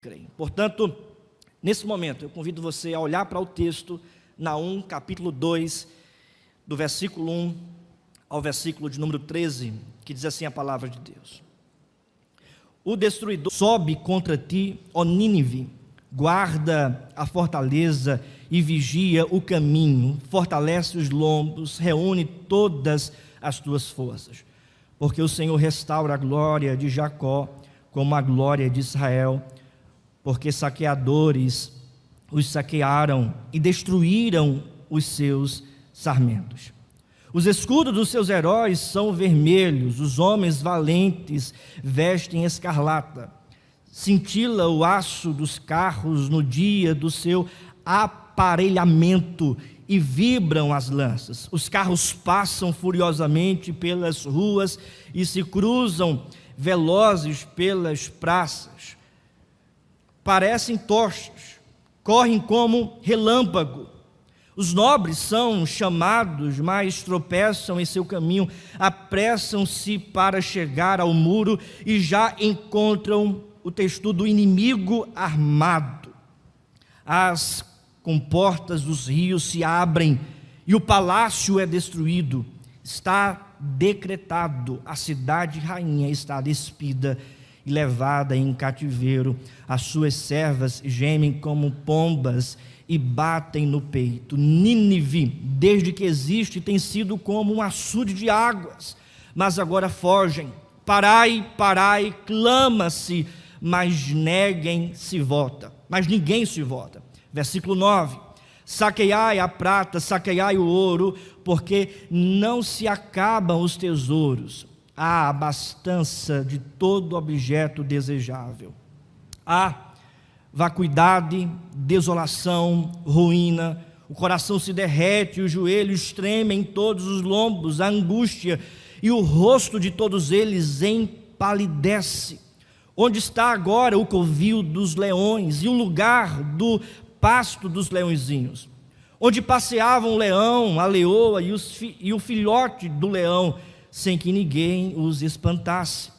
creem. Portanto, nesse momento, eu convido você a olhar para o texto, Naum, capítulo 2, do versículo 1 ao versículo de número 13, que diz assim a palavra de Deus. O destruidor sobe contra ti, ó Nínive, guarda a fortaleza e vigia o caminho, fortalece os lombos, reúne todas as tuas forças. Porque o Senhor restaura a glória de Jacó, como a glória de Israel, porque saqueadores os saquearam e destruíram os seus sarmentos. Os escudos dos seus heróis são vermelhos, os homens valentes vestem escarlata. Cintila o aço dos carros no dia do seu aparelhamento e vibram as lanças. Os carros passam furiosamente pelas ruas e se cruzam velozes pelas praças. Parecem tochas, correm como relâmpago. Os nobres são chamados, mas tropeçam em seu caminho, apressam-se para chegar ao muro e já encontram o testudo inimigo armado. As comportas dos rios se abrem e o palácio é destruído. Está decretado, a cidade rainha está despida e levada em cativeiro. As suas servas gemem como pombas e batem no peito. Nínive, desde que existe, tem sido como um açude de águas, mas agora fogem. Parai, parai, clama-se, mas ninguém se volta. Versículo 9. Saqueai a prata, saqueai o ouro, porque não se acabam os tesouros. Há abastança de todo objeto desejável. Há vacuidade, desolação, ruína, o coração se derrete, os joelhos tremem, todos os lombos, a angústia, e o rosto de todos eles empalidece. Onde está agora o covil dos leões e o lugar do pasto dos leõezinhos? Onde passeavam o leão, a leoa e o filhote do leão, sem que ninguém os espantasse.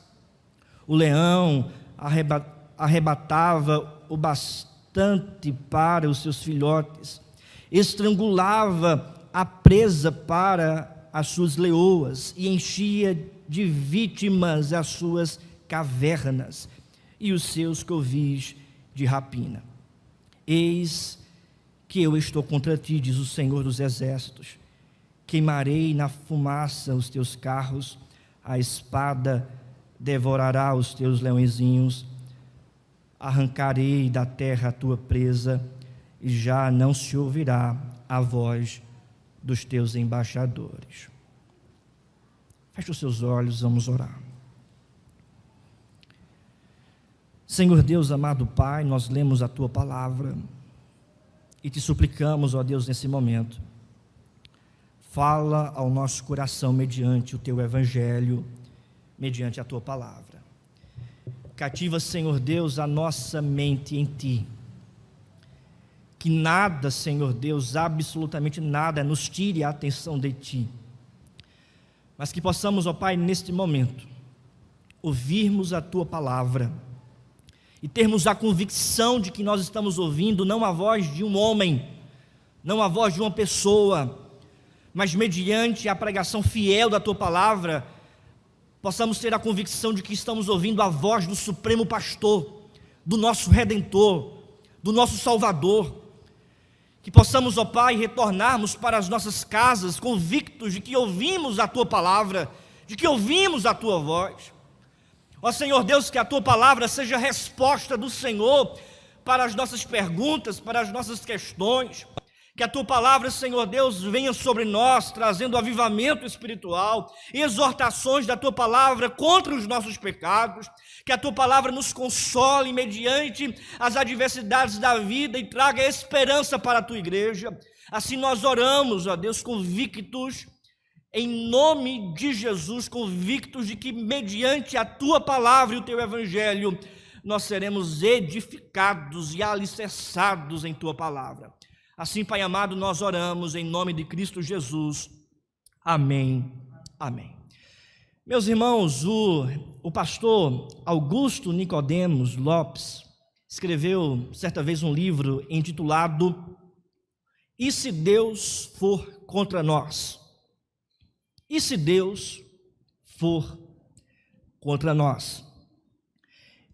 O leão arrebatava o bastante para os seus filhotes, estrangulava a presa para as suas leoas e enchia de vítimas as suas cavernas e os seus covis de rapina. Eis que eu estou contra ti, diz o Senhor dos Exércitos. Queimarei na fumaça os teus carros, a espada devorará os teus leõezinhos, arrancarei da terra a tua presa, e já não se ouvirá a voz dos teus embaixadores. Feche os seus olhos, vamos orar. Senhor Deus, amado Pai, nós lemos a tua palavra e te suplicamos, ó Deus, nesse momento, fala ao nosso coração mediante o teu evangelho, mediante a tua palavra. Cativa, Senhor Deus, a nossa mente em ti. Que nada, Senhor Deus, absolutamente nada, nos tire a atenção de ti. Mas que possamos, ó Pai, neste momento, ouvirmos a tua palavra e termos a convicção de que nós estamos ouvindo não a voz de um homem, não a voz de uma pessoa, mas mediante a pregação fiel da tua palavra, possamos ter a convicção de que estamos ouvindo a voz do Supremo Pastor, do nosso Redentor, do nosso Salvador. Que possamos, ó Pai, retornarmos para as nossas casas convictos de que ouvimos a tua palavra, de que ouvimos a tua voz. Ó Senhor Deus, que a tua palavra seja a resposta do Senhor para as nossas perguntas, para as nossas questões. Que a tua palavra, Senhor Deus, venha sobre nós, trazendo avivamento espiritual, exortações da tua palavra contra os nossos pecados. Que a tua palavra nos console mediante as adversidades da vida e traga esperança para a tua igreja. Assim nós oramos, ó Deus, convictos, em nome de Jesus, convictos de que mediante a tua palavra e o teu evangelho, nós seremos edificados e alicerçados em tua palavra. Assim, Pai amado, nós oramos em nome de Cristo Jesus. Amém. Amém. Meus irmãos, o pastor Augusto Nicodemos Lopes, escreveu certa vez um livro intitulado E se Deus for contra nós? E se Deus for contra nós?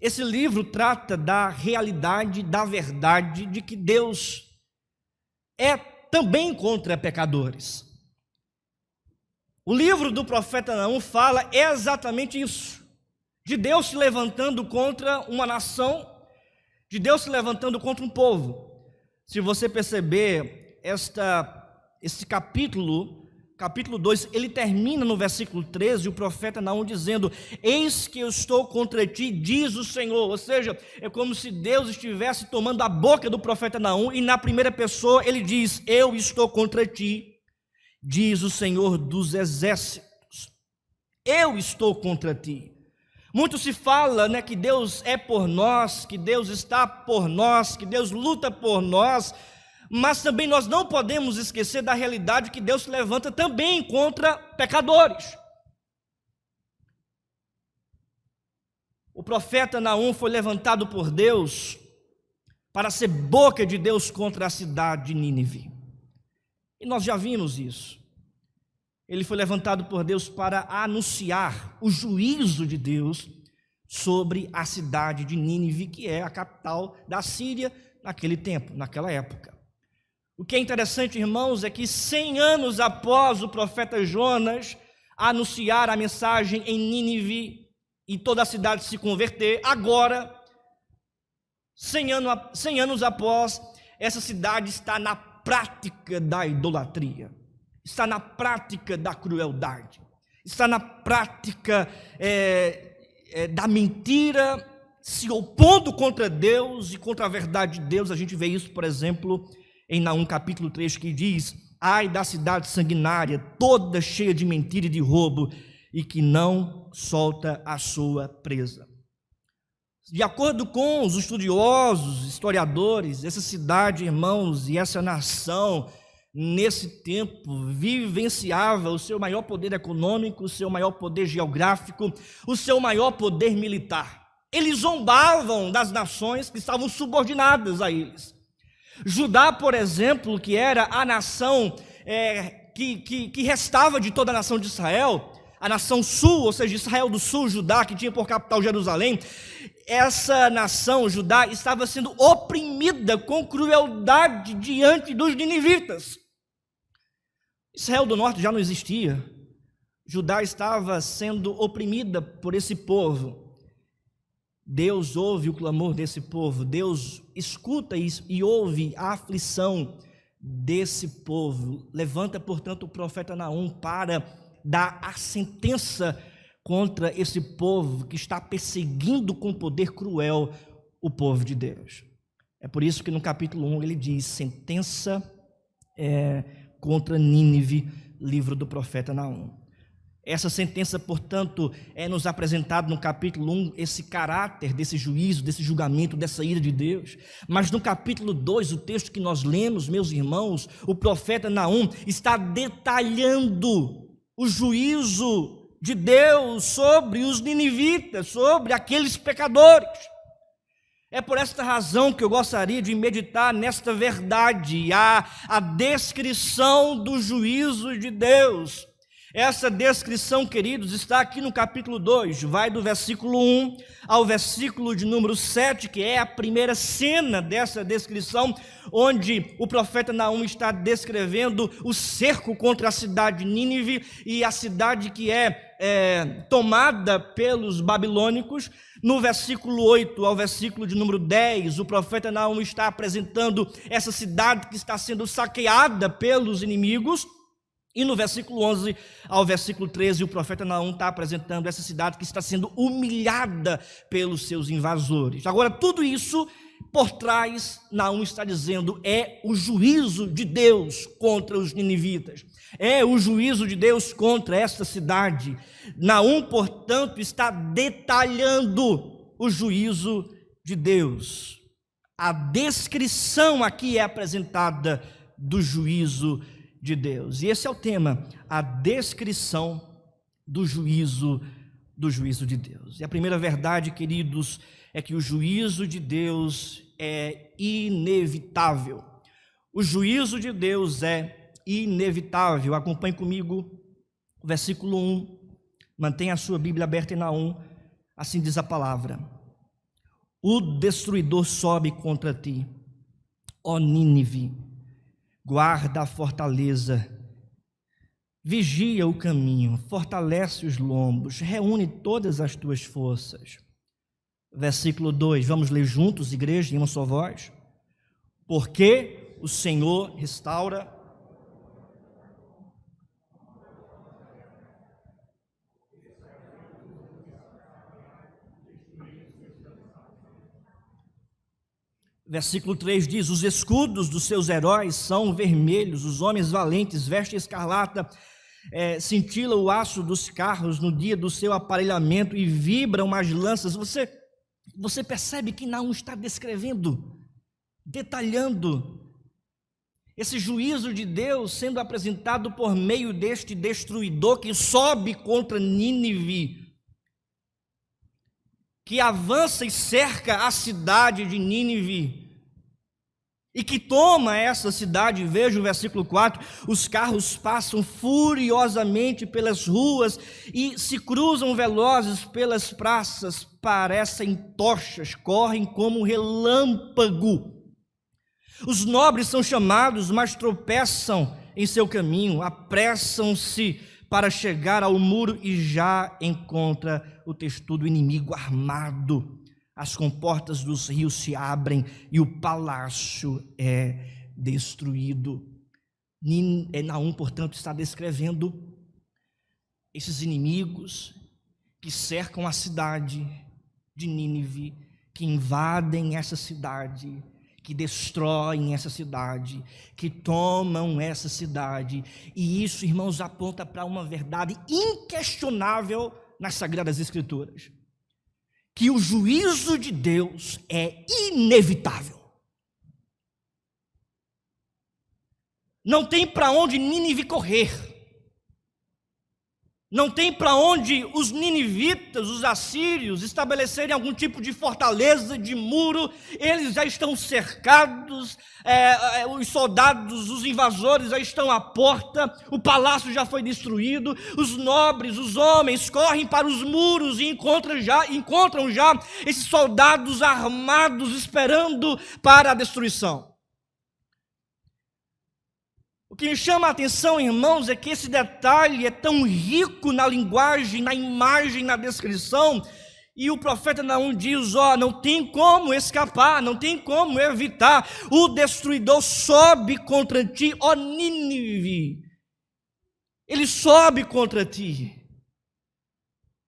Esse livro trata da realidade, da verdade de que Deus é também contra pecadores. O livro do profeta Naum fala exatamente isso, de Deus se levantando contra uma nação, de Deus se levantando contra um povo. Se você perceber, esse capítulo 2, ele termina no versículo 13, o profeta Naum dizendo: eis que eu estou contra ti, diz o Senhor. Ou seja, é como se Deus estivesse tomando a boca do profeta Naum, e na primeira pessoa ele diz: eu estou contra ti, diz o Senhor dos exércitos. Eu estou contra ti. Muito se fala, que Deus é por nós, que Deus está por nós, que Deus luta por nós, mas também nós não podemos esquecer da realidade que Deus se levanta também contra pecadores. O profeta Naum foi levantado por Deus para ser boca de Deus contra a cidade de Nínive. E nós já vimos isso. Ele foi levantado por Deus para anunciar o juízo de Deus sobre a cidade de Nínive, que é a capital da Síria naquele tempo, naquela época. O que é interessante, irmãos, é que 100 anos após o profeta Jonas anunciar a mensagem em Nínive e toda a cidade se converter, agora, 100 anos após, essa cidade está na prática da idolatria, está na prática da crueldade, está na prática da mentira, se opondo contra Deus e contra a verdade de Deus. A gente vê isso, por exemplo, em Naum capítulo 3, que diz: ai da cidade sanguinária, toda cheia de mentira e de roubo, e que não solta a sua presa. De acordo com os estudiosos, historiadores, essa cidade, irmãos, e essa nação, nesse tempo, vivenciava o seu maior poder econômico, o seu maior poder geográfico, o seu maior poder militar. Eles zombavam das nações que estavam subordinadas a eles. Judá, por exemplo, que era a nação que restava de toda a nação de Israel, a nação sul, ou seja, Israel do sul, Judá, que tinha por capital Jerusalém, essa nação, Judá, estava sendo oprimida com crueldade diante dos ninivitas. Israel do norte já não existia. Judá estava sendo oprimida por esse povo. Deus ouve o clamor desse povo, Deus escuta e ouve a aflição desse povo. Levanta, portanto, o profeta Naum para dar a sentença contra esse povo que está perseguindo com poder cruel o povo de Deus. É por isso que no capítulo 1 ele diz: sentença contra Nínive, livro do profeta Naum. Essa sentença, portanto, é nos apresentado no capítulo 1, esse caráter desse juízo, desse julgamento, dessa ira de Deus. Mas no capítulo 2, o texto que nós lemos, meus irmãos, o profeta Naum está detalhando o juízo de Deus sobre os ninivitas, sobre aqueles pecadores. É por esta razão que eu gostaria de meditar nesta verdade, a descrição do juízo de Deus. Essa descrição, queridos, está aqui no capítulo 2, vai do versículo 1 ao versículo de número 7, que é a primeira cena dessa descrição, onde o profeta Naum está descrevendo o cerco contra a cidade de Nínive e a cidade que é tomada pelos babilônicos. No versículo 8 ao versículo de número 10, o profeta Naum está apresentando essa cidade que está sendo saqueada pelos inimigos. E no versículo 11 ao versículo 13, o profeta Naum está apresentando essa cidade que está sendo humilhada pelos seus invasores. Agora, tudo isso por trás, Naum está dizendo, é o juízo de Deus contra os ninivitas. É o juízo de Deus contra esta cidade. Naum, portanto, está detalhando o juízo de Deus. A descrição aqui é apresentada do juízo de Deus. E esse é o tema, a descrição do juízo de Deus. E a primeira verdade, queridos, é que o juízo de Deus é inevitável. O juízo de Deus é inevitável. Acompanhe comigo o versículo 1. Mantenha a sua Bíblia aberta em Naum. Assim diz a palavra: o destruidor sobe contra ti, ó Nínive, guarda a fortaleza, vigia o caminho, fortalece os lombos, reúne todas as tuas forças. Versículo 2, vamos ler juntos, igreja, em uma só voz. Porque o Senhor restaura. Versículo 3 diz: os escudos dos seus heróis são vermelhos, os homens valentes vestem escarlata, cintila o aço dos carros no dia do seu aparelhamento e vibram as lanças. Você percebe que Naum está descrevendo, detalhando esse juízo de Deus sendo apresentado por meio deste destruidor que sobe contra Nínive, que avança e cerca a cidade de Nínive e que toma essa cidade. Veja o versículo 4: os carros passam furiosamente pelas ruas e se cruzam velozes pelas praças, parecem tochas, correm como relâmpago. Os nobres são chamados, mas tropeçam em seu caminho, apressam-se para chegar ao muro e já encontra o testudo inimigo armado. As comportas dos rios se abrem e o palácio é destruído. Naum, portanto, está descrevendo esses inimigos que cercam a cidade de Nínive, que invadem essa cidade, que destroem essa cidade, que tomam essa cidade. E isso, irmãos, aponta para uma verdade inquestionável nas Sagradas Escrituras: que o juízo de Deus é inevitável. Não tem para onde Nínive correr. Não tem para onde os ninivitas, os assírios, estabelecerem algum tipo de fortaleza, de muro. Eles já estão cercados, os soldados, os invasores já estão à porta, o palácio já foi destruído, os nobres, os homens correm para os muros e encontram já esses soldados armados esperando para a destruição. O que me chama a atenção, irmãos, é que esse detalhe é tão rico na linguagem, na imagem, na descrição, e o profeta Naum diz: não tem como escapar, não tem como evitar. O destruidor sobe contra ti, ó Nínive. Ele sobe contra ti.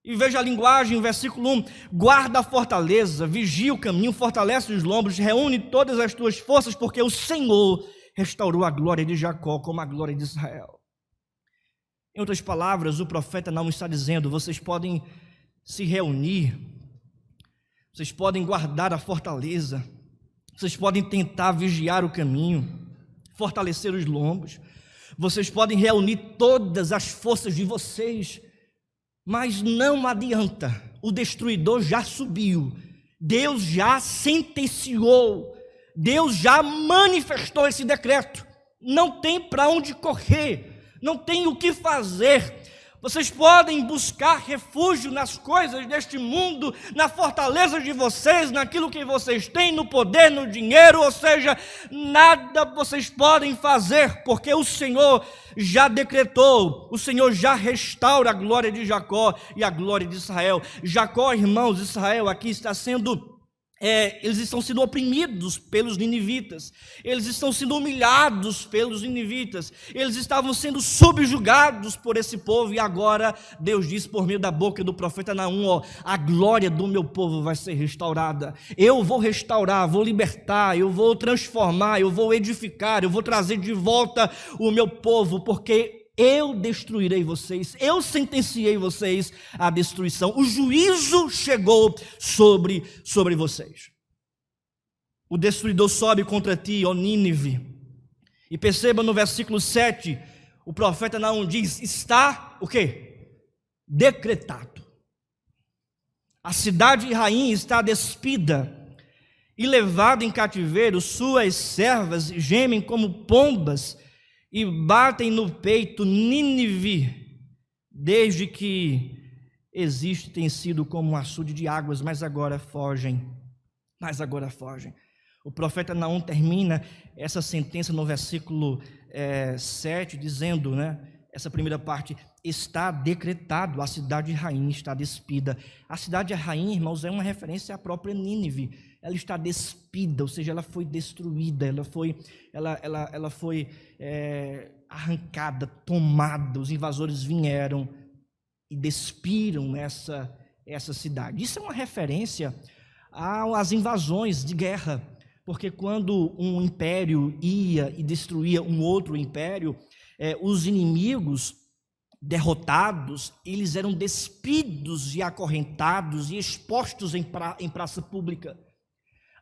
E veja a linguagem, versículo 1: guarda a fortaleza, vigia o caminho, fortalece os lombos, reúne todas as tuas forças, porque o Senhor restaurou a glória de Jacó como a glória de Israel. Em outras palavras, o profeta Naum está dizendo: vocês podem se reunir, vocês podem guardar a fortaleza, vocês podem tentar vigiar o caminho, fortalecer os lombos, vocês podem reunir todas as forças de vocês, mas não adianta. O destruidor já subiu, Deus já sentenciou, Deus já manifestou esse decreto. Não tem para onde correr, não tem o que fazer. Vocês podem buscar refúgio nas coisas deste mundo, na fortaleza de vocês, naquilo que vocês têm, no poder, no dinheiro, ou seja, nada vocês podem fazer, porque o Senhor já decretou, o Senhor já restaura a glória de Jacó e a glória de Israel. Jacó, irmãos, Israel aqui está sendo... eles estão sendo oprimidos pelos ninivitas, eles estão sendo humilhados pelos ninivitas, eles estavam sendo subjugados por esse povo, e agora Deus diz por meio da boca do profeta Naum: a glória do meu povo vai ser restaurada. Eu vou restaurar, vou libertar, eu vou transformar, eu vou edificar, eu vou trazer de volta o meu povo, porque eu destruirei vocês, eu sentenciei vocês à destruição. O juízo chegou sobre vocês. O destruidor sobe contra ti, ó Nínive. E perceba no versículo 7, o profeta Naum diz: está o quê? Decretado. A cidade rainha está despida e levada em cativeiro, suas servas gemem como pombas e batem no peito. Nínive, desde que existe, tem sido como um açude de águas, mas agora fogem. O profeta Naum termina essa sentença no versículo 7, dizendo, essa primeira parte: está decretado, a cidade rainha está despida. A cidade rainha, irmãos, é uma referência à própria Nínive. Ela está despida, ou seja, ela foi destruída, ela foi arrancada, tomada. Os invasores vieram e despiram essa cidade. Isso é uma referência às invasões de guerra, porque quando um império ia e destruía um outro império, os inimigos derrotados, eles eram despidos e acorrentados e expostos em praça pública.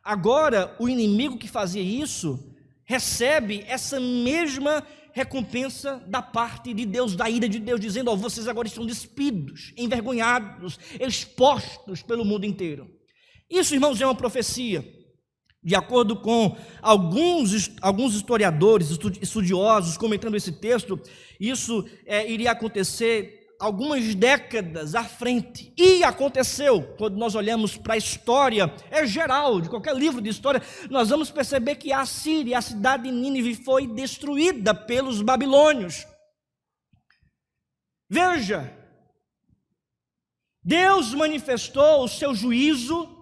Agora, o inimigo que fazia isso recebe essa mesma recompensa da parte de Deus, da ira de Deus, dizendo: vocês agora estão despidos, envergonhados, expostos pelo mundo inteiro. Isso, irmãos, é uma profecia. De acordo com alguns historiadores, estudiosos, comentando esse texto, isso iria acontecer algumas décadas à frente. E aconteceu. Quando nós olhamos para a história geral, de qualquer livro de história, nós vamos perceber que a Síria, a cidade de Nínive, foi destruída pelos babilônios. Veja, Deus manifestou o seu juízo,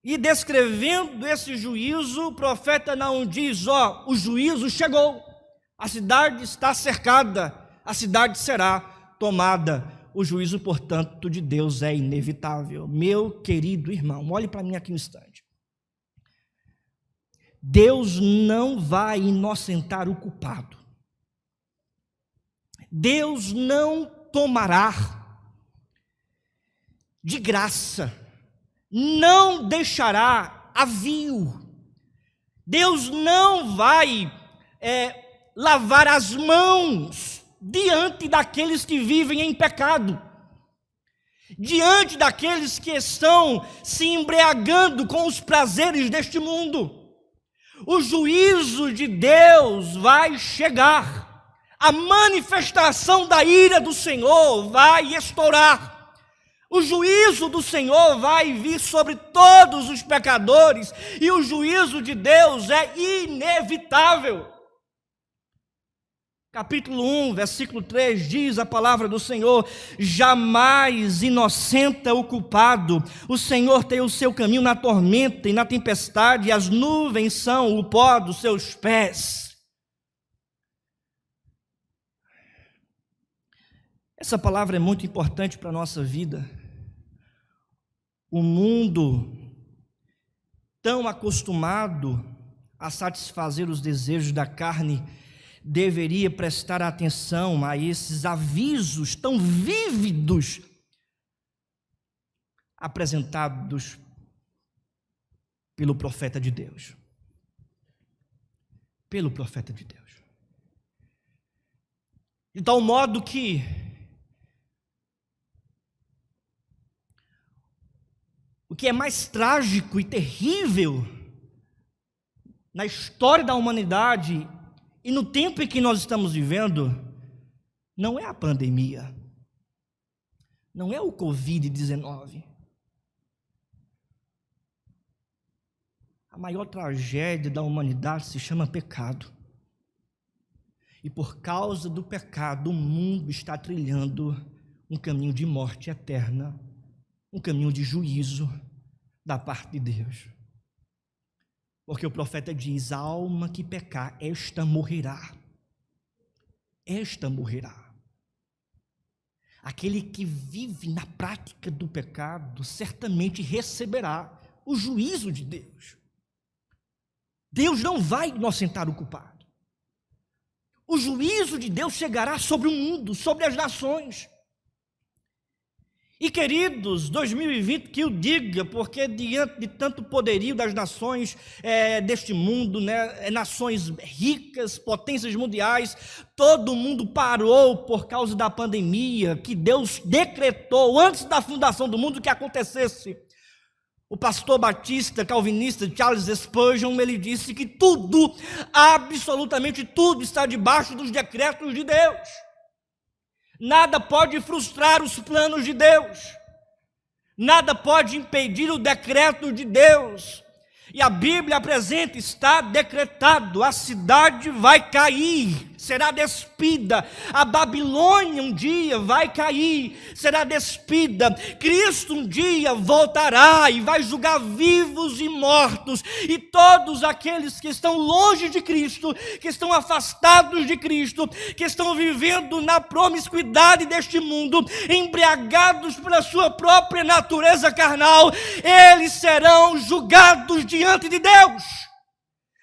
e descrevendo esse juízo, o profeta Naum diz: o juízo chegou, a cidade está cercada, a cidade será tomada. O juízo, portanto, de Deus é inevitável. Meu querido irmão, olhe para mim aqui um instante. Deus não vai inocentar o culpado. Deus não tomará de graça, não deixará avio. Deus não vai lavar as mãos diante daqueles que vivem em pecado, diante daqueles que estão se embriagando com os prazeres deste mundo. O juízo de Deus vai chegar, a manifestação da ira do Senhor vai estourar. O juízo do Senhor vai vir sobre todos os pecadores, e o juízo de Deus é inevitável. Capítulo 1, versículo 3, diz a palavra do Senhor: jamais inocenta o culpado. O Senhor tem o seu caminho na tormenta e na tempestade, e as nuvens são o pó dos seus pés. Essa palavra é muito importante para a nossa vida. O mundo, tão acostumado a satisfazer os desejos da carne, deveria prestar atenção a esses avisos tão vívidos apresentados pelo profeta de Deus. Pelo profeta de Deus. De tal modo que o que é mais trágico e terrível na história da humanidade e no tempo em que nós estamos vivendo, não é a pandemia, não é o Covid-19. A maior tragédia da humanidade se chama pecado. E por causa do pecado, o mundo está trilhando um caminho de morte eterna, um caminho de juízo da parte de Deus. Porque o profeta diz: a alma que pecar, esta morrerá. Esta morrerá. Aquele que vive na prática do pecado, certamente receberá o juízo de Deus. Deus não vai inocentar o culpado. O juízo de Deus chegará sobre o mundo, sobre as nações. E queridos, 2020 que o diga, porque diante de tanto poderio das nações deste mundo, né, nações ricas, potências mundiais, todo mundo parou por causa da pandemia, que Deus decretou antes da fundação do mundo que acontecesse. O pastor batista calvinista Charles Spurgeon, ele disse que tudo, absolutamente tudo, está debaixo dos decretos de Deus. Nada pode frustrar os planos de Deus. Nada pode impedir o decreto de Deus. E a Bíblia apresenta, está decretado, a cidade vai cair, será despida, a Babilônia um dia vai cair, será despida, Cristo um dia voltará e vai julgar vivos e mortos, e todos aqueles que estão longe de Cristo, que estão afastados de Cristo, que estão vivendo na promiscuidade deste mundo, embriagados pela sua própria natureza carnal, eles serão julgados diante de Deus,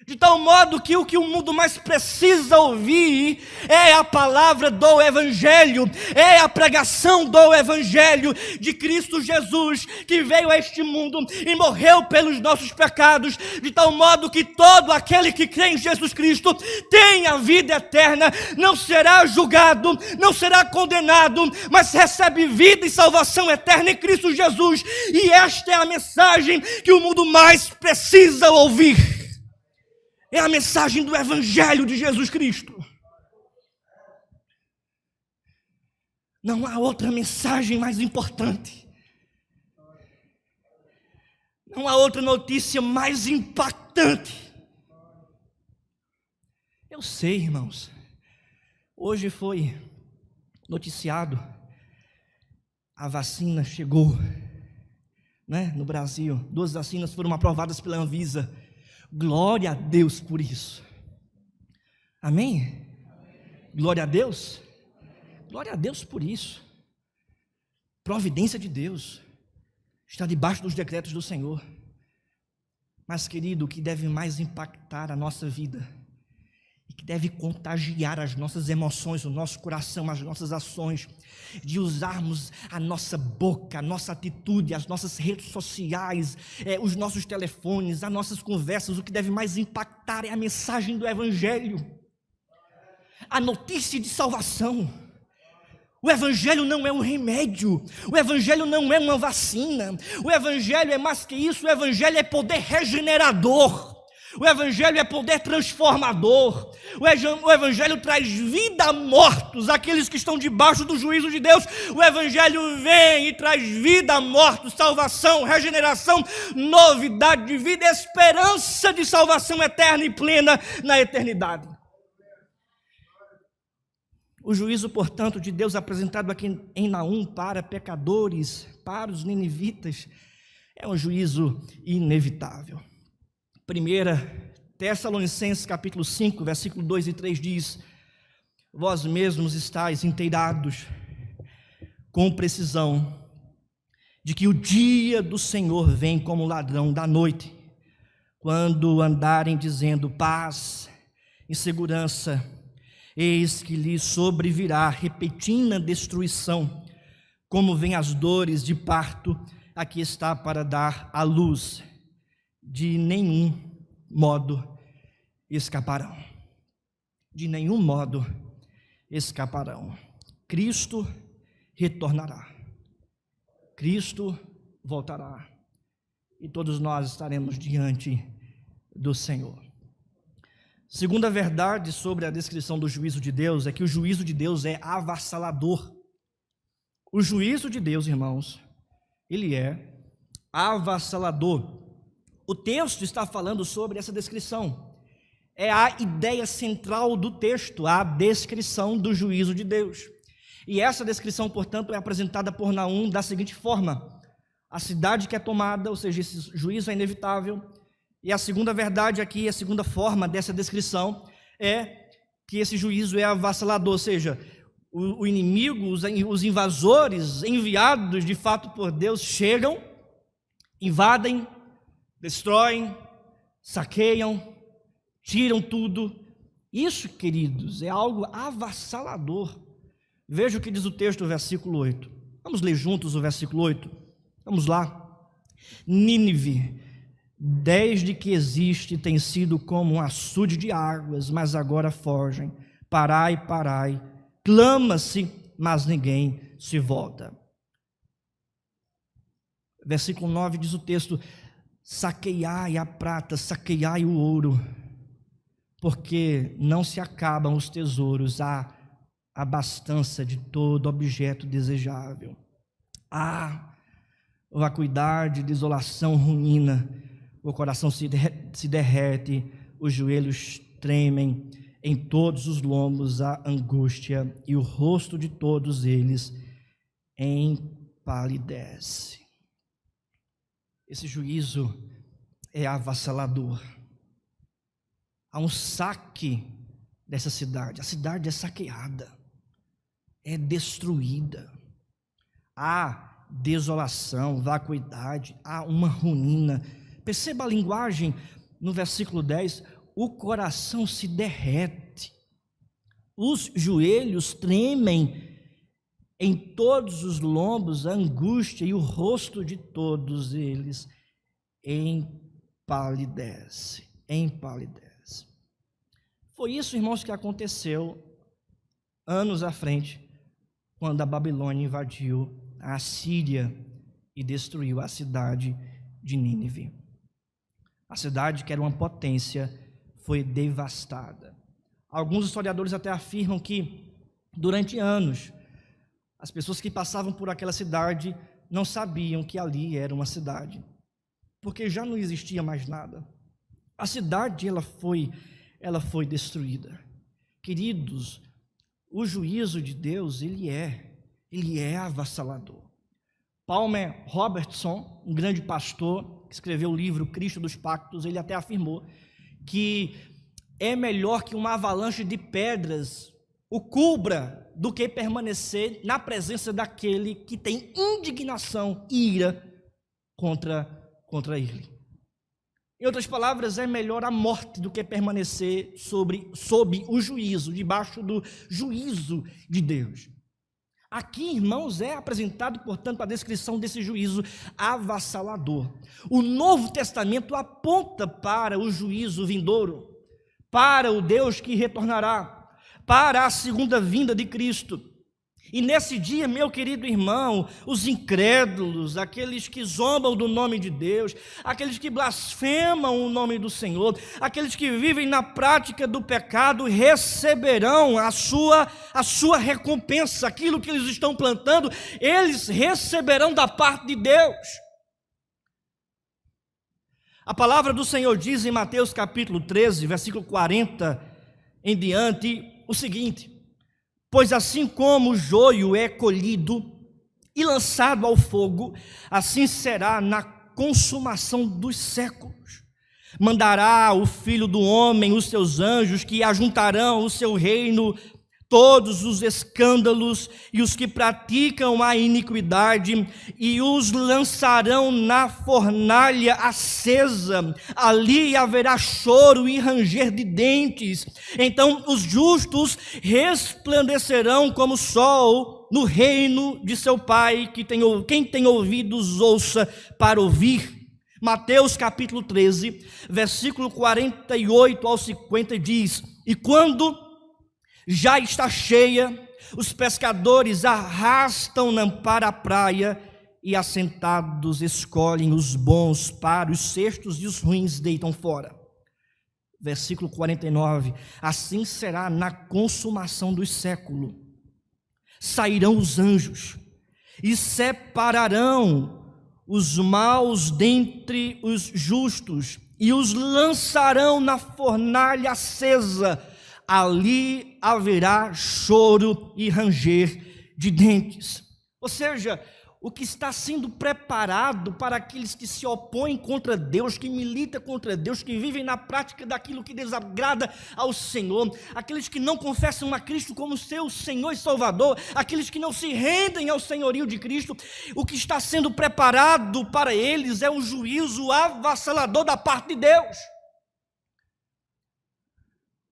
de tal modo que o mundo mais precisa ouvir é a palavra do Evangelho, é a pregação do Evangelho de Cristo Jesus, que veio a este mundo e morreu pelos nossos pecados, de tal modo que todo aquele que crê em Jesus Cristo tem a vida eterna, não será julgado, não será condenado, mas recebe vida e salvação eterna em Cristo Jesus, e esta é a mensagem que o mundo mais precisa ouvir. É a mensagem do Evangelho de Jesus Cristo. Não há outra mensagem mais importante. Não há outra notícia mais impactante. Eu sei, irmãos. Hoje foi noticiado. A vacina chegou, né, no Brasil. 2 vacinas foram aprovadas pela Anvisa. Glória a Deus por isso. Amém? Glória a Deus. Glória a Deus por isso. Providência de Deus. Está debaixo dos decretos do Senhor. Mas, querido, o que deve mais impactar a nossa vida e que deve contagiar as nossas emoções, o nosso coração, as nossas ações, de usarmos a nossa boca, a nossa atitude, as nossas redes sociais, os nossos telefones, as nossas conversas, o que deve mais impactar é a mensagem do Evangelho, a notícia de salvação. O Evangelho não é um remédio, o Evangelho não é uma vacina, o Evangelho é mais que isso, o Evangelho é poder regenerador. O Evangelho é poder transformador. O Evangelho traz vida a mortos, aqueles que estão debaixo do juízo de Deus. O Evangelho vem e traz vida a mortos, salvação, regeneração, novidade de vida, esperança de salvação eterna e plena na eternidade. O juízo, portanto, de Deus apresentado aqui em Naum para pecadores, para os ninivitas, é um juízo inevitável. 1 Tessalonicenses capítulo 5, versículo 2 e 3 diz: vós mesmos estáis inteirados com precisão de que o dia do Senhor vem como ladrão da noite, quando andarem dizendo paz e segurança, eis que lhes sobrevirá repentina destruição, como vem as dores de parto a que está para dar à luz. De nenhum modo escaparão. De nenhum modo escaparão. Cristo retornará. Cristo voltará. E todos nós estaremos diante do Senhor. Segunda verdade sobre a descrição do juízo de Deus é que o juízo de Deus é avassalador. O juízo de Deus, irmãos, ele é avassalador. O texto está falando sobre essa descrição. É a ideia central do texto, a descrição do juízo de Deus. E essa descrição, portanto, é apresentada por Naum da seguinte forma: a cidade que é tomada, ou seja, esse juízo é inevitável. E a segunda verdade aqui, a segunda forma dessa descrição é que esse juízo é avassalador, ou seja, o inimigo, os invasores enviados de fato por Deus chegam, invadem, destroem, saqueiam, tiram tudo. Isso, queridos, é algo avassalador. Veja o que diz o texto, versículo 8. Vamos ler juntos o versículo 8? Vamos lá. Nínive, desde que existe, tem sido como um açude de águas, mas agora fogem. Parai, parai, clama-se, mas ninguém se volta. Versículo 9 diz o texto: saqueai a prata, saqueai o ouro, porque não se acabam os tesouros, há abastança de todo objeto desejável. Vacuidade, desolação, ruína, o coração se derrete, os joelhos tremem, em todos os lombos há angústia, e o rosto de todos eles empalidece. Esse juízo é avassalador. Há um saque dessa cidade, a cidade é saqueada, é destruída. Há desolação, vacuidade, há uma ruína. Perceba a linguagem no versículo 10, o coração se derrete, os joelhos tremem, em todos os lombos a angústia, e o rosto de todos eles empalidece. Foi isso, irmãos, que aconteceu anos à frente, quando a Babilônia invadiu a Síria e destruiu a cidade de Nínive. A cidade, que era uma potência, foi devastada. Alguns historiadores até afirmam que, durante anos, as pessoas que passavam por aquela cidade não sabiam que ali era uma cidade, porque já não existia mais nada. A cidade ela foi destruída. Queridos, o juízo de Deus, ele é avassalador. Palmer Robertson, um grande pastor, que escreveu o livro Cristo dos Pactos, ele até afirmou que é melhor que uma avalanche de pedras o cubra do que permanecer na presença daquele que tem indignação e ira contra ele. Em outras palavras, é melhor a morte do que permanecer sob o juízo, debaixo do juízo de Deus. Aqui, irmãos, é apresentado, portanto, a descrição desse juízo avassalador. O Novo Testamento aponta para o juízo vindouro, para o Deus que retornará, para a segunda vinda de Cristo. E nesse dia, meu querido irmão, os incrédulos, aqueles que zombam do nome de Deus, aqueles que blasfemam o nome do Senhor, aqueles que vivem na prática do pecado, receberão a sua recompensa, aquilo que eles estão plantando, eles receberão da parte de Deus. A palavra do Senhor diz em Mateus capítulo 13, versículo 40 em diante, o seguinte: pois assim como o joio é colhido e lançado ao fogo, assim será na consumação dos séculos. Mandará o Filho do Homem os seus anjos, que ajuntarão o seu reino todos os escândalos e os que praticam a iniquidade, e os lançarão na fornalha acesa. Ali haverá choro e ranger de dentes. Então os justos resplandecerão como o sol no reino de seu Pai. Quem tem ouvidos, ouça para ouvir. Mateus capítulo 13, versículo 48 ao 50 diz: e quando já está cheia, os pescadores arrastam-na para a praia, e assentados escolhem os bons para os cestos, e os ruins deitam fora. Versículo 49, assim será na consumação dos séculos. Sairão os anjos e separarão os maus dentre os justos, e os lançarão na fornalha acesa. Ali haverá choro e ranger de dentes. Ou seja, o que está sendo preparado para aqueles que se opõem contra Deus, que militam contra Deus, que vivem na prática daquilo que desagrada ao Senhor, aqueles que não confessam a Cristo como seu Senhor e Salvador, aqueles que não se rendem ao senhorio de Cristo, o que está sendo preparado para eles é um juízo avassalador da parte de Deus.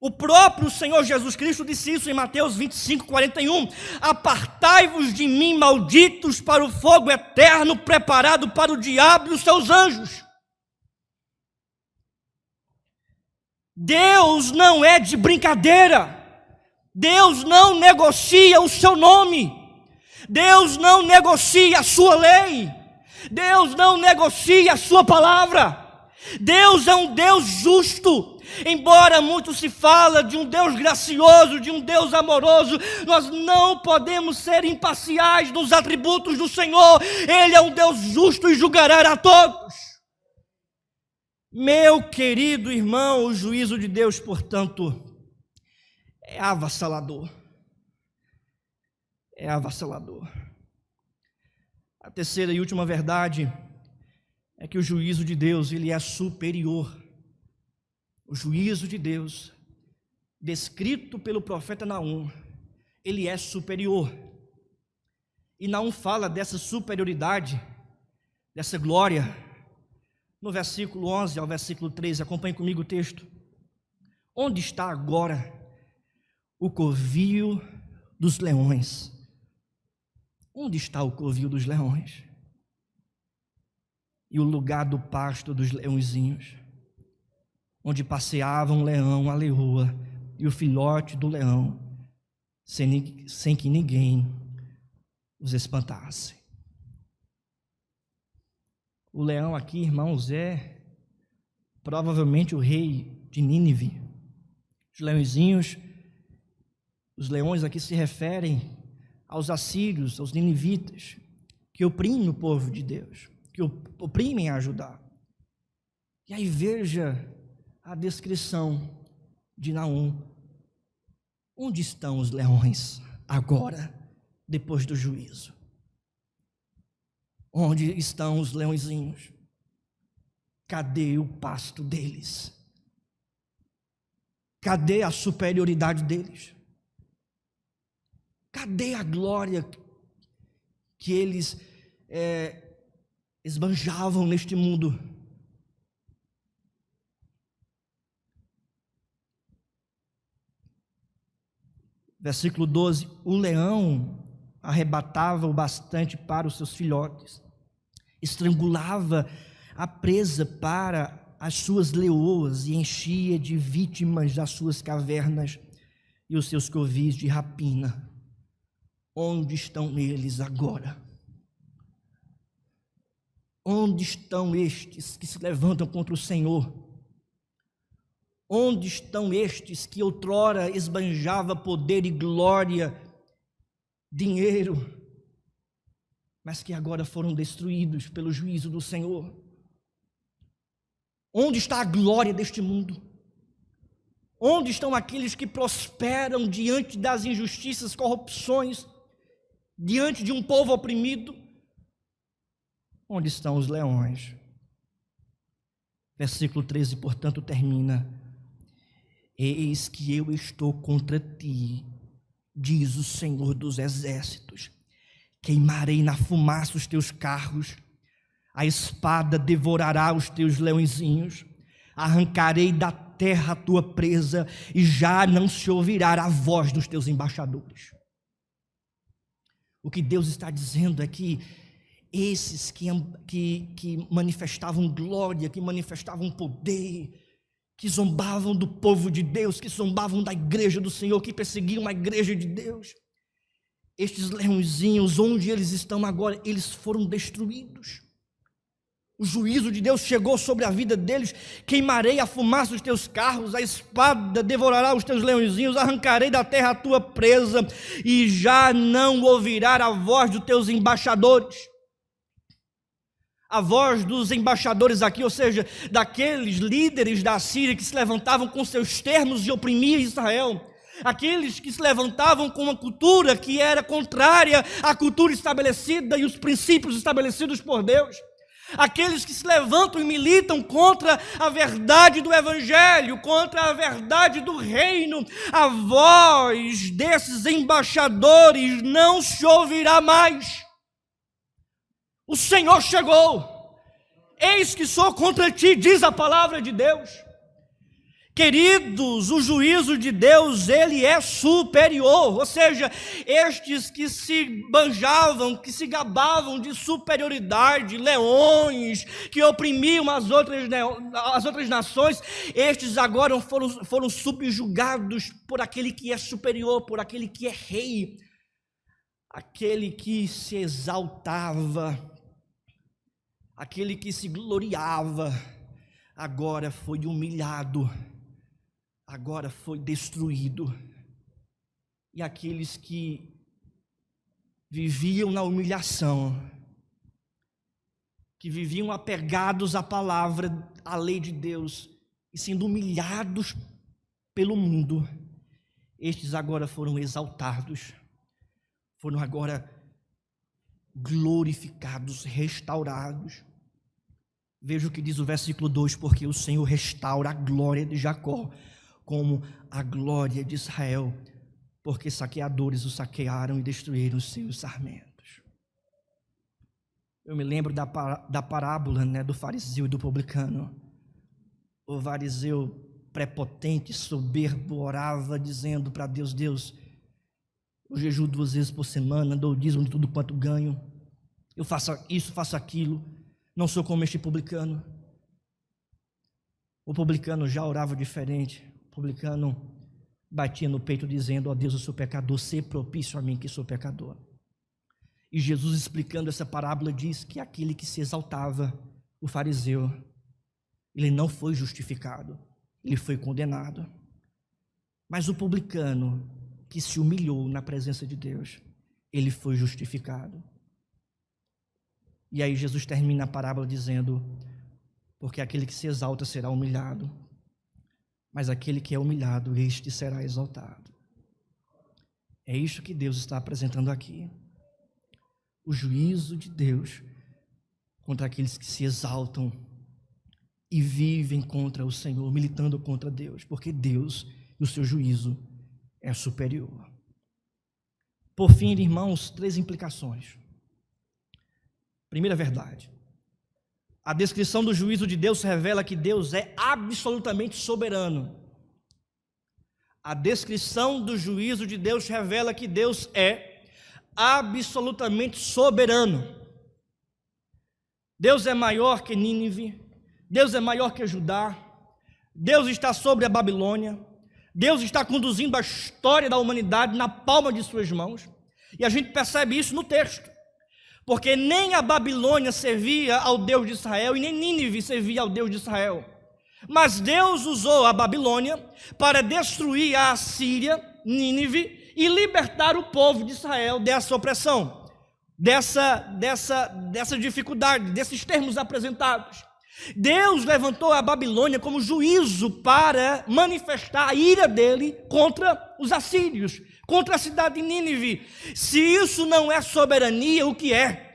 O próprio Senhor Jesus Cristo disse isso em Mateus 25:41. Apartai-vos de mim, malditos, para o fogo eterno preparado para o diabo e os seus anjos. Deus não é de brincadeira. Deus não negocia o seu nome. Deus não negocia a sua lei. Deus não negocia a sua palavra. Deus é um Deus justo. Embora muito se fala de um Deus gracioso, de um Deus amoroso, nós não podemos ser imparciais nos atributos do Senhor. Ele é um Deus justo e julgará a todos. Meu querido irmão, o juízo de Deus, portanto, é avassalador. É avassalador. A terceira e última verdade é que o juízo de Deus, ele é superior. O juízo de Deus, descrito pelo profeta Naum, ele é superior. E Naum fala dessa superioridade, dessa glória, no versículo 11 ao versículo 13. Acompanhe comigo o texto. Onde está agora o covil dos leões? Onde está o covil dos leões? E o lugar do pasto dos leõezinhos? Onde passeava um leão, a leoa, e o filhote do leão, sem que ninguém os espantasse. O leão aqui, irmãos, é provavelmente o rei de Nínive. Os leõezinhos, os leões aqui se referem aos assírios, aos ninivitas, que oprimem o povo de Deus, que oprimem a Judá. E aí veja a descrição de Naum. Onde estão os leões agora, depois do juízo? Onde estão os leõezinhos? Cadê o pasto deles? Cadê a superioridade deles? Cadê a glória que eles esbanjavam neste mundo? Versículo 12: o leão arrebatava o bastante para os seus filhotes, estrangulava a presa para as suas leoas e enchia de vítimas as suas cavernas e os seus covis de rapina. Onde estão eles agora? Onde estão estes que se levantam contra o Senhor? Onde estão estes que outrora esbanjava poder e glória, dinheiro, mas que agora foram destruídos pelo juízo do Senhor? Onde está a glória deste mundo? Onde estão aqueles que prosperam diante das injustiças, corrupções, diante de um povo oprimido? Onde estão os leões? Versículo 13, portanto, termina: eis que eu estou contra ti, diz o Senhor dos exércitos, queimarei na fumaça os teus carros, a espada devorará os teus leõezinhos, arrancarei da terra a tua presa, e já não se ouvirá a voz dos teus embaixadores. O que Deus está dizendo é que esses que manifestavam glória, que manifestavam poder, que zombavam do povo de Deus, que zombavam da igreja do Senhor, que perseguiam a igreja de Deus, estes leõezinhos, onde eles estão agora? Eles foram destruídos. O juízo de Deus chegou sobre a vida deles. Queimarei a fumaça dos teus carros, a espada devorará os teus leõezinhos, arrancarei da terra a tua presa, e já não ouvirá a voz dos teus embaixadores. A voz dos embaixadores aqui, ou seja, daqueles líderes da Síria que se levantavam com seus termos e oprimiam Israel. Aqueles que se levantavam com uma cultura que era contrária à cultura estabelecida e os princípios estabelecidos por Deus. Aqueles que se levantam e militam contra a verdade do Evangelho, contra a verdade do reino. A voz desses embaixadores não se ouvirá mais. O Senhor chegou. Eis que sou contra ti, diz a palavra de Deus. Queridos, o juízo de Deus, ele é superior, ou seja, estes que se banjavam, que se gabavam de superioridade, leões, que oprimiam as outras nações, estes agora foram subjugados por aquele que é superior, por aquele que é rei, aquele que se exaltava, aquele que se gloriava, agora foi humilhado, agora foi destruído. E aqueles que viviam na humilhação, que viviam apegados à palavra, à lei de Deus, e sendo humilhados pelo mundo, estes agora foram exaltados, foram agora glorificados, restaurados. Veja o que diz o versículo 2: porque o Senhor restaura a glória de Jacó, como a glória de Israel, porque saqueadores o saquearam e destruíram os seus sarmentos. Eu me lembro da parábola, do fariseu e do publicano. O fariseu prepotente, soberbo, orava dizendo para Deus: Deus, eu jejuo 2 vezes por semana, dou o dízimo de tudo quanto ganho, eu faço isso, faço aquilo, não sou como este publicano. O publicano já orava diferente. O publicano batia no peito dizendo: ó Deus, eu sou pecador, sê propício a mim que sou pecador. E Jesus, explicando essa parábola, diz que aquele que se exaltava, o fariseu, ele não foi justificado, ele foi condenado. Mas o publicano que se humilhou na presença de Deus, ele foi justificado. E aí Jesus termina a parábola dizendo: porque aquele que se exalta será humilhado, mas aquele que é humilhado, este será exaltado. É isso que Deus está apresentando aqui. O juízo de Deus contra aqueles que se exaltam e vivem contra o Senhor, militando contra Deus, porque Deus e o seu juízo é superior. Por fim, irmãos, 3 implicações. Primeira verdade: a descrição do juízo de Deus revela que Deus é absolutamente soberano. A descrição do juízo de Deus revela que Deus é absolutamente soberano. Deus é maior que Nínive, Deus é maior que Judá, Deus está sobre a Babilônia, Deus está conduzindo a história da humanidade na palma de suas mãos, e a gente percebe isso no texto. Porque nem a Babilônia servia ao Deus de Israel e nem Nínive servia ao Deus de Israel. Mas Deus usou a Babilônia para destruir a Assíria, Nínive, e libertar o povo de Israel dessa opressão, dessa dificuldade, desses termos apresentados. Deus levantou a Babilônia como juízo para manifestar a ira dele contra os assírios, contra a cidade de Nínive. Se isso não é soberania, o que é?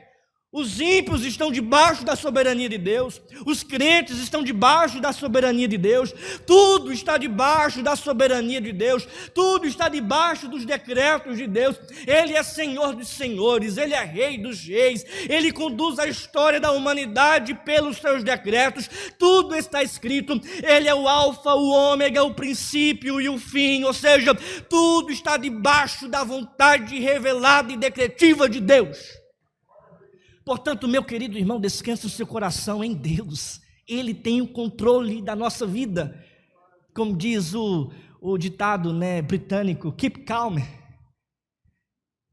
Os ímpios estão debaixo da soberania de Deus, os crentes estão debaixo da soberania de Deus, tudo está debaixo da soberania de Deus, tudo está debaixo dos decretos de Deus. Ele é Senhor dos senhores, Ele é Rei dos reis, Ele conduz a história da humanidade pelos seus decretos, tudo está escrito. Ele é o alfa, o ômega, o princípio e o fim, ou seja, tudo está debaixo da vontade revelada e decretiva de Deus. Portanto, meu querido irmão, descanse o seu coração em Deus. Ele tem o controle da nossa vida. Como diz o ditado britânico, keep calm.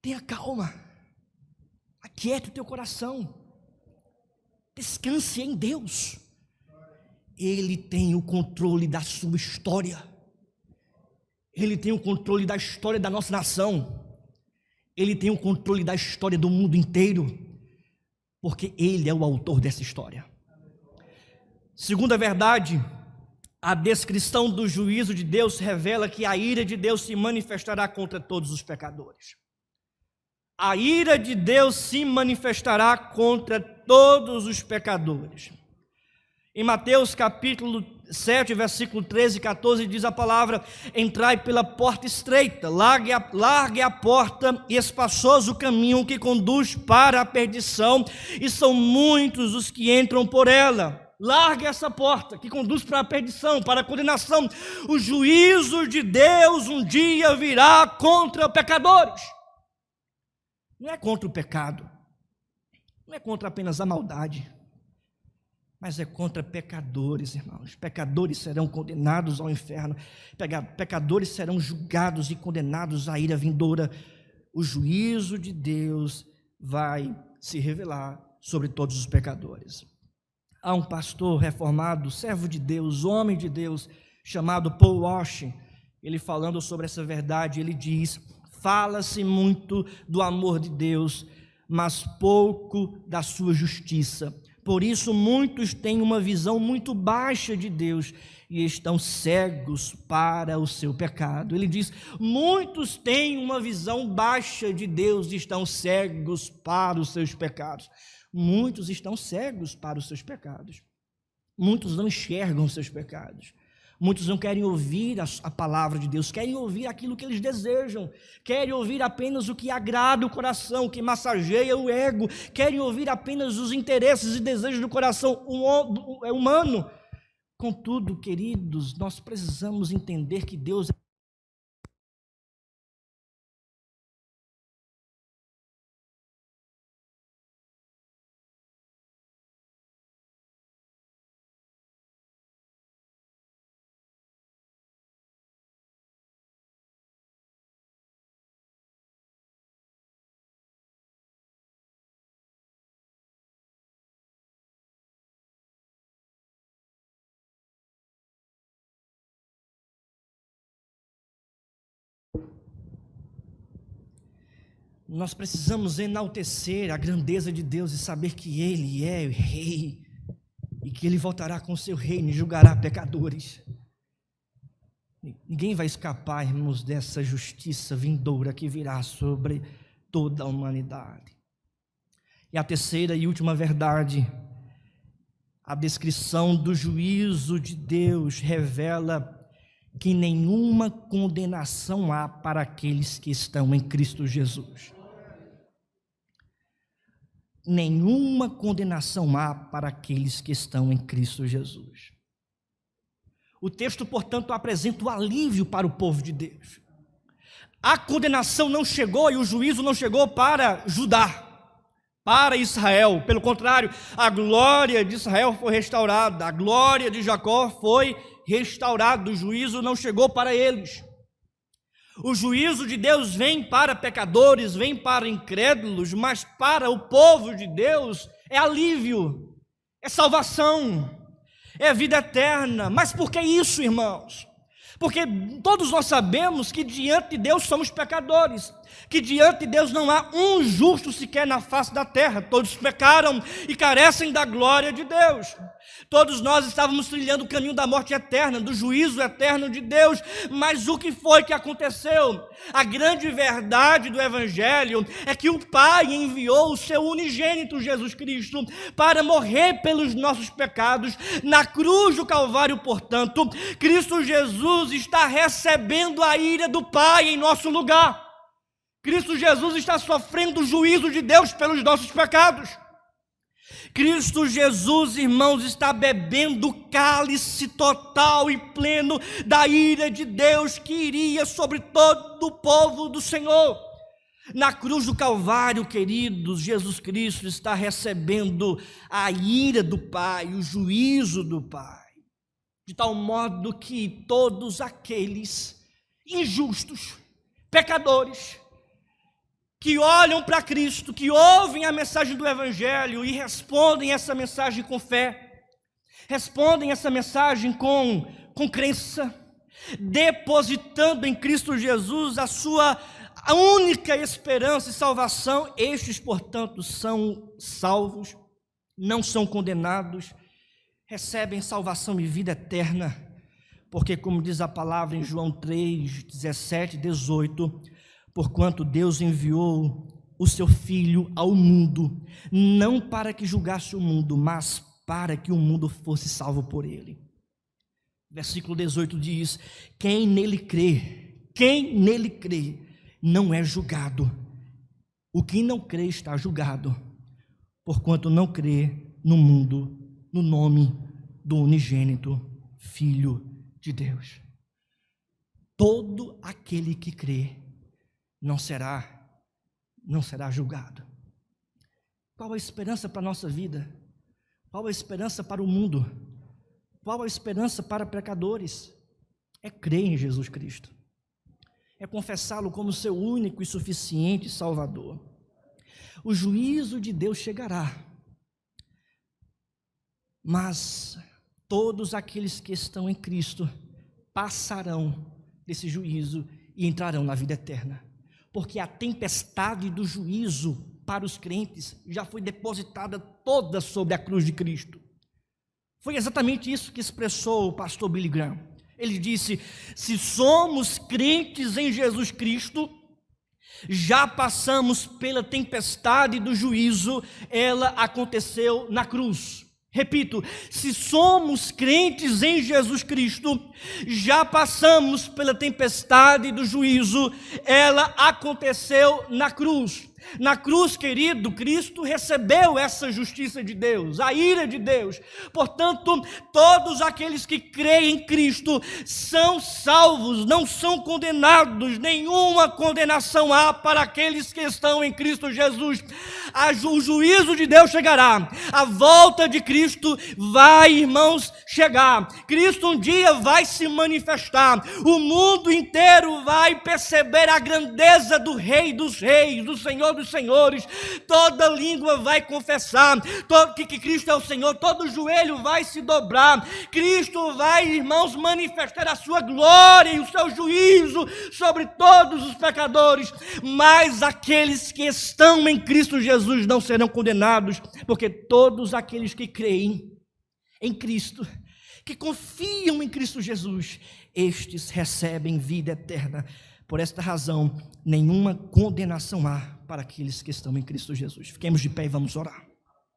Tenha calma. Aquiete o teu coração. Descanse em Deus. Ele tem o controle da sua história. Ele tem o controle da história da nossa nação. Ele tem o controle da história do mundo inteiro. Porque Ele é o autor dessa história. Segunda verdade, a descrição do juízo de Deus revela que a ira de Deus se manifestará contra todos os pecadores. A ira de Deus se manifestará contra todos os pecadores. Em Mateus capítulo 7, versículo 13 e 14, diz a palavra: entrai pela porta estreita, largue a porta e espaçoso o caminho que conduz para a perdição, e são muitos os que entram por ela. Larga essa porta que conduz para a perdição, para a condenação. O juízo de Deus um dia virá contra pecadores. Não é contra o pecado, não é contra apenas a maldade, mas é contra pecadores, irmãos. Pecadores serão condenados ao inferno, pecadores serão julgados e condenados à ira vindoura. O juízo de Deus vai se revelar sobre todos os pecadores. Há um pastor reformado, servo de Deus, homem de Deus, chamado Paul Washer. Ele falando sobre essa verdade, ele diz: fala-se muito do amor de Deus, mas pouco da sua justiça. Por isso muitos têm uma visão muito baixa de Deus e estão cegos para o seu pecado. Ele diz: muitos têm uma visão baixa de Deus e estão cegos para os seus pecados. Muitos estão cegos para os seus pecados. Muitos não enxergam os seus pecados. Muitos não querem ouvir a palavra de Deus, querem ouvir aquilo que eles desejam, querem ouvir apenas o que agrada o coração, o que massageia o ego, querem ouvir apenas os interesses e desejos do coração humano. Contudo, queridos, nós precisamos entender que Deus é Nós precisamos enaltecer a grandeza de Deus e saber que Ele é o Rei e que Ele voltará com o seu reino e julgará pecadores. Ninguém vai escapar, irmãos, dessa justiça vindoura que virá sobre toda a humanidade. E a terceira e última verdade, a descrição do juízo de Deus revela que nenhuma condenação há para aqueles que estão em Cristo Jesus. Nenhuma condenação há para aqueles que estão em Cristo Jesus. O texto, portanto, apresenta o alívio para o povo de Deus. A condenação não chegou e o juízo não chegou para Judá, para Israel. Pelo contrário, a glória de Israel foi restaurada, a glória de Jacó foi restaurada, o juízo não chegou para eles. O juízo de Deus vem para pecadores, vem para incrédulos, mas para o povo de Deus é alívio, é salvação, é vida eterna. Mas por que isso, irmãos? Porque todos nós sabemos que diante de Deus somos pecadores, que diante de Deus não há um justo sequer na face da terra. Todos pecaram e carecem da glória de Deus. Todos nós estávamos trilhando o caminho da morte eterna, do juízo eterno de Deus. Mas o que foi que aconteceu? A grande verdade do Evangelho é que o Pai enviou o seu unigênito Jesus Cristo para morrer pelos nossos pecados. Na cruz do Calvário, portanto, Cristo Jesus está recebendo a ira do Pai em nosso lugar. Cristo Jesus está sofrendo o juízo de Deus pelos nossos pecados. Cristo Jesus, irmãos, está bebendo o cálice total e pleno da ira de Deus que iria sobre todo o povo do Senhor. Na cruz do Calvário, queridos, Jesus Cristo está recebendo a ira do Pai, o juízo do Pai, de tal modo que todos aqueles injustos, pecadores, que olham para Cristo, que ouvem a mensagem do Evangelho e respondem essa mensagem com fé, respondem essa mensagem com crença, depositando em Cristo Jesus a sua única esperança e salvação. Estes, portanto, são salvos, não são condenados, recebem salvação e vida eterna, porque, como diz a palavra em João 3, 17 e 18, porquanto Deus enviou o seu Filho ao mundo, não para que julgasse o mundo, mas para que o mundo fosse salvo por ele. Versículo 18 diz: quem nele crê, não é julgado. O que não crê está julgado, porquanto não crê no mundo, no nome do unigênito Filho de Deus. Todo aquele que crê não será julgado. Qual a esperança para a nossa vida? Qual a esperança para o mundo? Qual a esperança para pecadores? É crer em Jesus Cristo. É confessá-lo como seu único e suficiente Salvador. O juízo de Deus chegará, mas todos aqueles que estão em Cristo passarão desse juízo e entrarão na vida eterna, porque a tempestade do juízo para os crentes já foi depositada toda sobre a cruz de Cristo. Foi exatamente isso que expressou o pastor Billy Graham. Ele disse: se somos crentes em Jesus Cristo, já passamos pela tempestade do juízo, ela aconteceu na cruz. Repito, se somos crentes em Jesus Cristo, já passamos pela tempestade do juízo, ela aconteceu na cruz. Na cruz, querido, Cristo recebeu essa justiça de Deus, a ira de Deus. Portanto, todos aqueles que creem em Cristo são salvos, não são condenados. Nenhuma condenação há para aqueles que estão em Cristo Jesus. O juízo de Deus chegará, a volta de Cristo vai, irmãos, chegar. Cristo um dia vai se manifestar, o mundo inteiro vai perceber a grandeza do Rei dos Reis, do Senhor dos Senhores. Toda língua vai confessar que Cristo é o Senhor, todo joelho vai se dobrar. Cristo vai, irmãos, manifestar a sua glória e o seu juízo sobre todos os pecadores, mas aqueles que estão em Cristo Jesus não serão condenados, porque todos aqueles que creem em Cristo, que confiam em Cristo Jesus, estes recebem vida eterna. Por esta razão, nenhuma condenação há para aqueles que estão em Cristo Jesus. Fiquemos de pé e vamos orar.